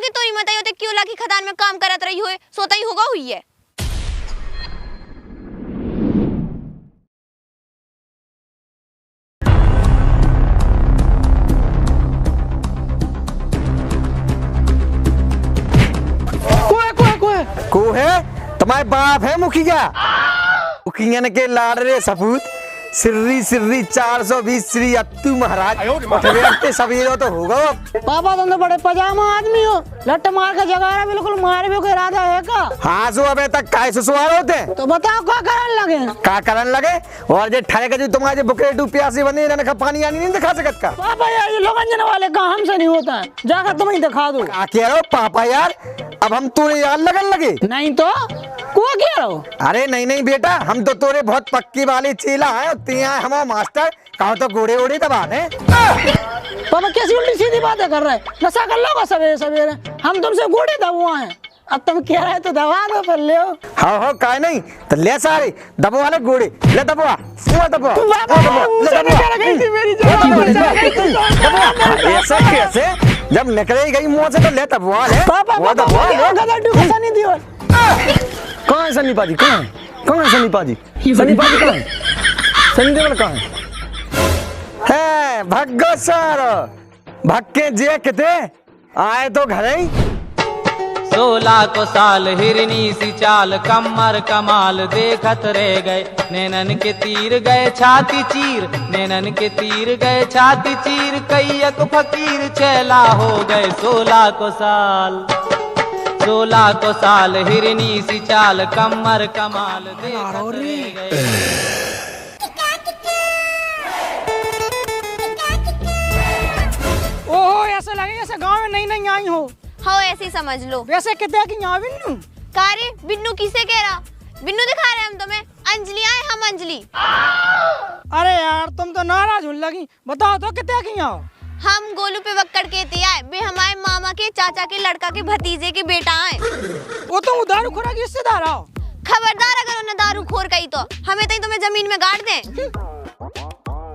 कि तो ही मत आयो ते क्यों लाकी खदान में काम करत रही होए, सोता ही होगा हुई है। को है तुम्हारे बाप है मुखिया, मुखिया के लाडले सपूत सिर्री सिर्री 420 श्री अत्तू महाराज सवेरे तो होगा। पापा तुम तो बड़े पजामा आदमी हो, लट्ट मार के जगाना बिल्कुल मार भी इरादा है का? हाँ सो अबे तक काय से सवार होते हैं तो बताओ क्या करन लगे? क्या करन लगे? और जे ठाए के जो तुम्हारे बुके डू प्यासी बने रहने का पानी आनी नहीं दिखा सकत का? पापा यार ये लोग अंजन वाले का हमसे नहीं होता है, जाकर तुम ही दिखा दो। क्या कह रहे हो पापा यार, अब हम तोरे यार लगन लगे? नहीं तो क्या कह रहे हो? अरे नहीं नहीं बेटा, हम तो तोरे बहुत पक्की वाले चेला है, हमारा मास्टर कहो तो गोड़े ओड़े दबा दे। पापा कैसी उल्टी सीधी बातें कर रहे हैं? नशा कर लो सवेरे सवेरे, हम तुमसे गोड़े दबुआ हैं, अब तुम कह रहे तो दबा दो पर ले। हाँ काय नहीं तो ले सारे दबवा ले गोड़े, ले दबवा दबवा ऐसा कैसे? जब निकले गई मुंह से तो ले दबवा ले। कहाँ है सनी पाजी? कहाँ है सनी पाजी? सनी पाजी कहाँ है? सनी देवल कहाँ है? भग्गो सर भक्के जे किते आए तो घर ही। 16 को साल हिरनी सी चाल, कमर कमाल देखत रह गए, नैनन के तीर गए छाती चीर, नैनन के तीर गए छाती चीर, कैयक फकीर चेला हो गए। 16 को साल हिरनी सी चाल, कमर कमाल देखत रह गए। ओहो ऐसा लगे जैसे गांव में नहीं आई हो। हाँ ऐसे ही समझ लो। वैसे कितने की यहाँ बिन्नू? कारे बिन्नू किसे कह रहा? बिन्नू दिखा रहे हम तुम्हें, अंजलि आए हम अंजलि। अरे यार तुम तो नाराज हो लगी, बताओ तो कितने की यहाँ? हम गोलू पे वक्कड़ कहते आए, बे हमारे मामा के चाचा के लड़का के भतीजे के बेटा आए। वो तो दारू खोरा की रिश्तेदार आओ। खबरदार अगर उन्हें दारू खोर कही तो हमें तो तुम्हें जमीन में गाड़ दें।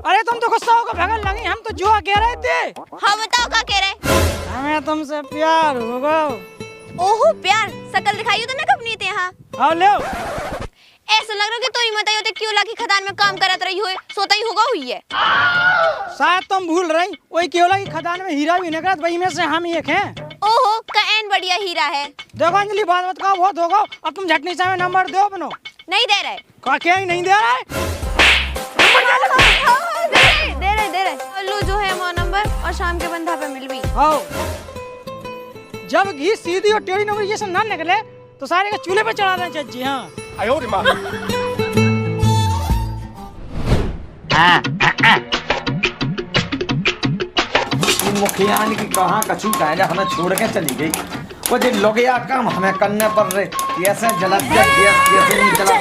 अरे तुम तो गुस्सा होकर भगन लगी, हम तो जुआ कह रहे थे। हाँ बताओ क्या कह रहे? हमें तुमसे प्यार होगा। ओहो प्यार, शकल दिखाइयो तो ना कब थे यहाँ। हाँ ले ऐसा लग रहा कि तो ही मत आयो ते क्यों लाकी खदान में काम करत रही होए, सोता ही होगा हुई है। शायद तुम भूल रही, वही केवला की खदान में हीरा भी निकला, वही में से हम एक हैं। ओहो का एन बढ़िया हीरा है। देखो अंजलि बात मत कहो, बहुत होगा। अब तुम झटनी से नंबर दो अपनो। नहीं दे रहे। क्या ही नहीं दे रहा है? दे रहे। लो जो है वो नंबर और शाम के बंधा पे मिल भी। हाँ जब घी सीधी और टेढ़ी नौकरी जैसे ना निकले तो सारे के चूल्हे पे चढ़ा दें चाची। हाँ मुखिया की कहाँ कछू का हमें छोड़ के चली गई, वो जो लोग या काम हमें करने पर रहे कैसे जला कैसे नहीं जला।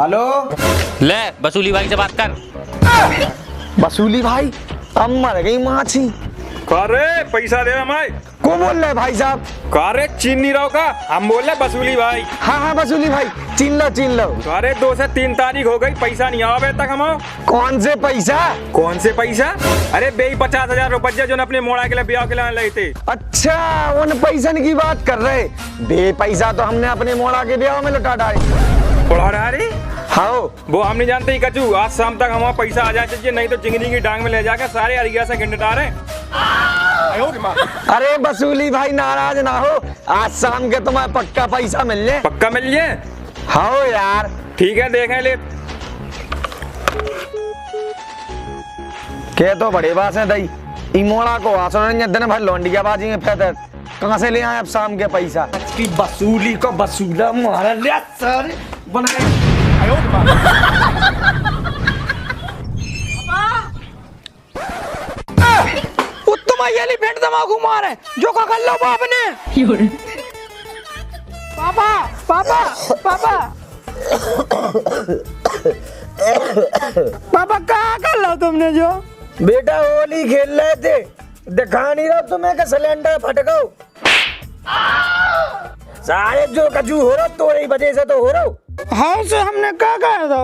हेलो ले बसूली भाई से बात कर। बसूली भाई अब मर गई माछी। कारे पैसा दे मैं। को बोल रहे भाई साहब? कारे चीन नहीं रहो का, हम बोल रहे बसूली भाई। हाँ बसूली भाई चीन लो। कारे 2 से 3 तारीख हो गई, पैसा नहीं आवे तक हम। कौन से पैसा? अरे बेई 50,000 रुपये जो अपने मोड़ा के लिए ब्याह के लिए लाए थे। अच्छा उन पैसा की बात कर रहे? बे पैसा तो हमने अपने मोड़ा के ब्याह में लौटा डाले। हाँ वो हम नहीं जानते ही कचू, आज शाम तक हमारा पैसा आ जाए चाहिए, नहीं तो चिंगनी की डांग में ले जाकर सारे अरिया से गिंडा रहे। अरे बसूली भाई नाराज ना हो, आज शाम के तुम्हें पक्का पैसा मिल जाए। पक्का मिल जाए? हाँ यार ठीक है देखें ले। के तो बड़े बात है दई इमोड़ा को आसोन दिन भर लौंडिया बाजी में फेंक, कहाँ से ले आए अब शाम के पैसा? की बसूली को बसूला मारा ले सर बनाए। उत्तम एलिफेंट दिमाग मार है जो का कर लो बाप ने। पापा क्या कर लो तुमने? जो बेटा होली खेल रहे थे, दिखा नहीं रहा तुम्हें का सिलेंडर फट गो। सारे जो कचू हो रहा तो वजह से तो हो रहा। हाँ से हमने क्या कहा था?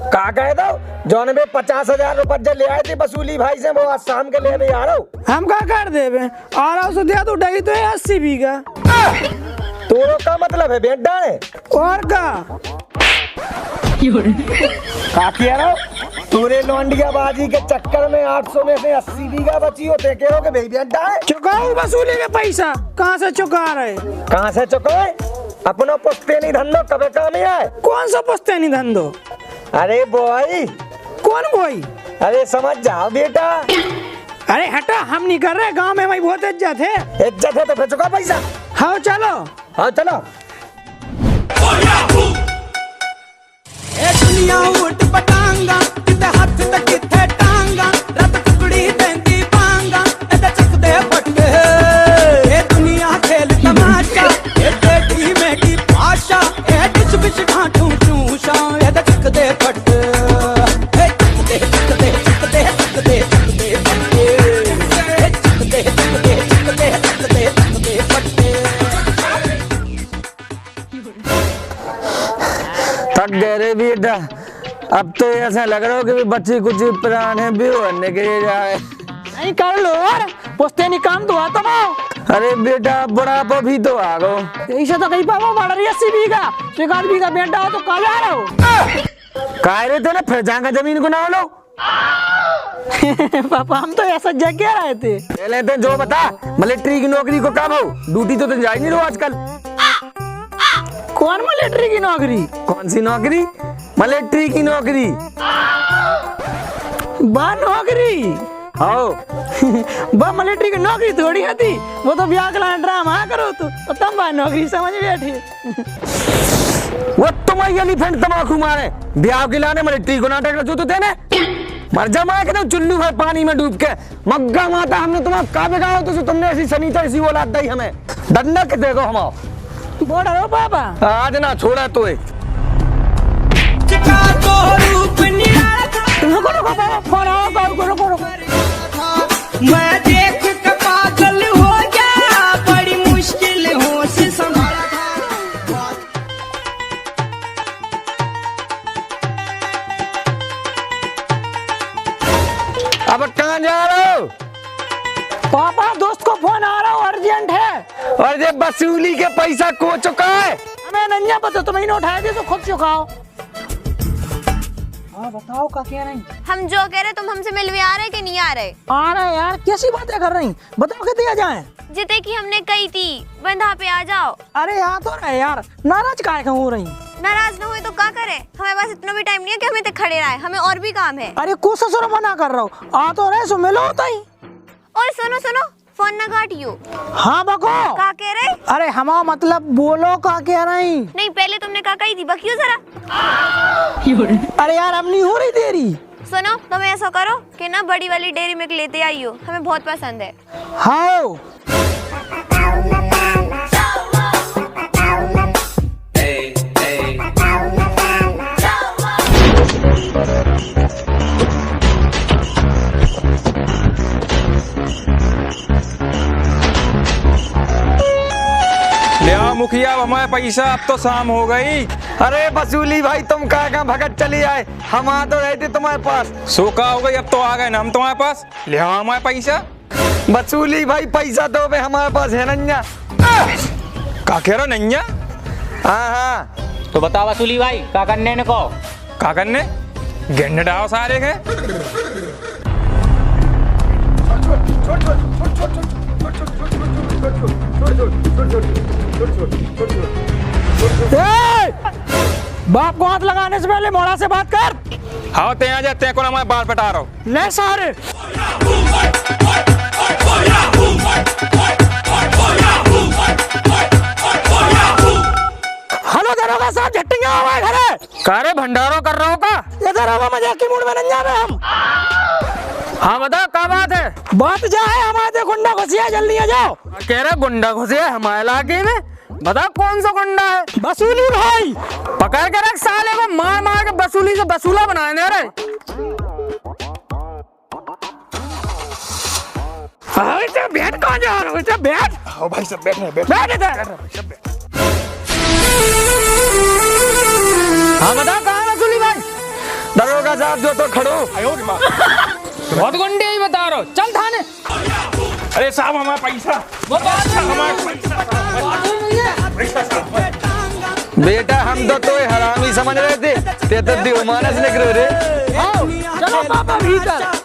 का कहे दो जौन में 50,000 रुपये ले आए थे वसूली भाई से, वो आज शाम के ले आ रहा हूँ। हम का कर देवे और उसे दे तो डगी तो 80 बीघा। तोरो का मतलब है बेटा है और का कह रहा पूरे लौंडिया बाजी के चक्कर में 800 में से 80 बीघा बची होते कह रहे हो कि भाई बेटा है। चुकाओ वसूली के पैसा कहाँ से चुका रहे? कहाँ से चुकाए? अपना पुश्तैनी धंधो कब काम है? कौन सा पुश्तैनी धंधो? अरे बॉय। कौन बॉय? अरे समझ जाओ बेटा। अरे हटा, हम नहीं कर रहे, गांव में भाई बहुत इज्जत है। इज्जत है तो फिर चुका पैसा। हाँ चलो। हाँ चलो। दुनिया उठ पटांगा किते हाथ ते किथे टांगा रत टुकड़ी देंदी पांगा एदा चक दे फटके ए दुनिया खेल तमाशा ए टेढ़ी मेढ़ी भाषा ए डिच बिच ढांठू चूषा एदा चक दे फटके ए चक दे चक दे चक दे चक दे चक दे फटके ए चक दे चक दे चक दे चक दे चक दे फटके। थक गए रे बेटा, अब तो ऐसा लग रहा हो कि बच्ची कुछ प्राण है भी होने के जाए। नहीं कर लो और पुश्तैनी काम तो आता ना। अरे बेटा बुढ़ापा भी तो आ गो। ऐसा तो कहीं पापा बढ़ रही 80 बीघा, 1 बीघा बेटा हो तो कहा जा रहा हो। कह रहे थे ना फिर जाकर जमीन को ना लो। पापा हम तो ऐसा जग कह रहे थे। पहले तो जो बता मिलिट्री की नौकरी को कब हो? ड्यूटी तो जा ही नहीं रहो आजकल। कौन मिलिट्री की नौकरी? कौन सी नौकरी? मिलिट्री की नौकरी। बा नौकरी आओ। बा मिलिट्री की नौकरी थोड़ी होती, वो तो ब्याह का ड्रामा करो तो तुम बा नौकरी समझ बैठे। वो तुम एलिफेंट तमाकू मारे ब्याह के लाने मिलिट्री को नाटक रचो तो तेने मर जा मार के चुल्लू है पानी में डूब के। मग्गा माता हमने तुम्हारा का बिगाड़ा तो तुमने ऐसी सनीता ऐसी औलाद दी हमें। दंडक देखो हम बोल रहे हो पापा आज ना छोड़ा तो रुको फोन आओ रुको। मैं देख के पागल हो गया, बड़ी मुश्किल होश संभाला था। अब कहाँ जा रहे हो? पापा दोस्त को फोन आ रहा हो, अर्जेंट है। और ये वसूली के पैसा को चुका है? हमें नंजा पता, तुम्हें उठाया थे तो खुद चुकाओ। हाँ बताओ का कह रही? हम जो कह रहे तुम हमसे मिलने आ रहे कि नहीं आ रहे? आ रहे यार, कैसी बातें कर रही? बताओ कितने आ जाए? जिते की हमने कही थी बंधा पे आ जाओ। अरे आ तो रहे यार, नाराज काहे हो रही? नाराज न हुए तो क्या करे? हमारे पास इतना भी टाइम नहीं है कि हमें खड़े रहे, हमें और भी काम है। अरे को ससुर मना कर रहा हूँ, आ तो रहे सो मिलो होता ही। और सुनो फोन ना काटियो। हाँ बको क्या कह रहे? अरे हमा मतलब बोलो का कह रही? नहीं पहले तुमने क्या कही थी, बकियो जरा। अरे यार अब नहीं हो रही देरी। सुनो तुम ऐसा करो कि ना बड़ी वाली डेयरी मिल्क लेते आइयो, हमें बहुत पसंद है। हाँ मुखिया हमारे पैसा, अब तो शाम हो गई। अरे वसूली भाई तुम कहाँ भगत चली आए? हम आ तो रहे थे तुम्हारे पास। सोका हो गई, अब तो आ गए ना हम तुम्हारे पास। ले आओ हमारे पैसा। वसूली भाई पैसा दो बे, हमारे पास है नन्या। का कह रहा नन्या? हाँ तो बता वसूली भाई क्या करने ने को? का करने? गेंड डाओ सारे के। बाप को हाथ लगाने से पहले मोड़ा से बात कर। हाँ ते आ जाते हैं, कौन हमारे बाल पटा रहा हो? ले सारे हेलो दरोगा साहब, झट्टियां हमारे घर है। कारे भंडारो कर रहा हो का? ये दरोगा मजाक की मूड में नहीं जावे हम। हाँ बताओ क्या बात है? बात जा है हमारे गुंडा घुसिया, जल्दी आ जाओ। कह रहे गुंडा घुसे हमारे इलाके में? बताओ कौन सा गुंडा है? वसूली भाई पकड़ के रख साले को, मार मार के वसूली से वसूला बनाए दे रहे। बैठ कहाँ जा रहे हो? बैठ भाई सब बैठ बैठ हाँ बताओ कहाँ वसूली भाई? दरोगा साहब जो तो खड़ो। बहुत गुंडे ही बता रहा हूँ, चल थाने। अरे साहब हमारा पैसा, बेटा हम तो हरामी समझ रहे थे, ते तो दिवमानस निकलो रे। आओ, चलो पापा भीतर।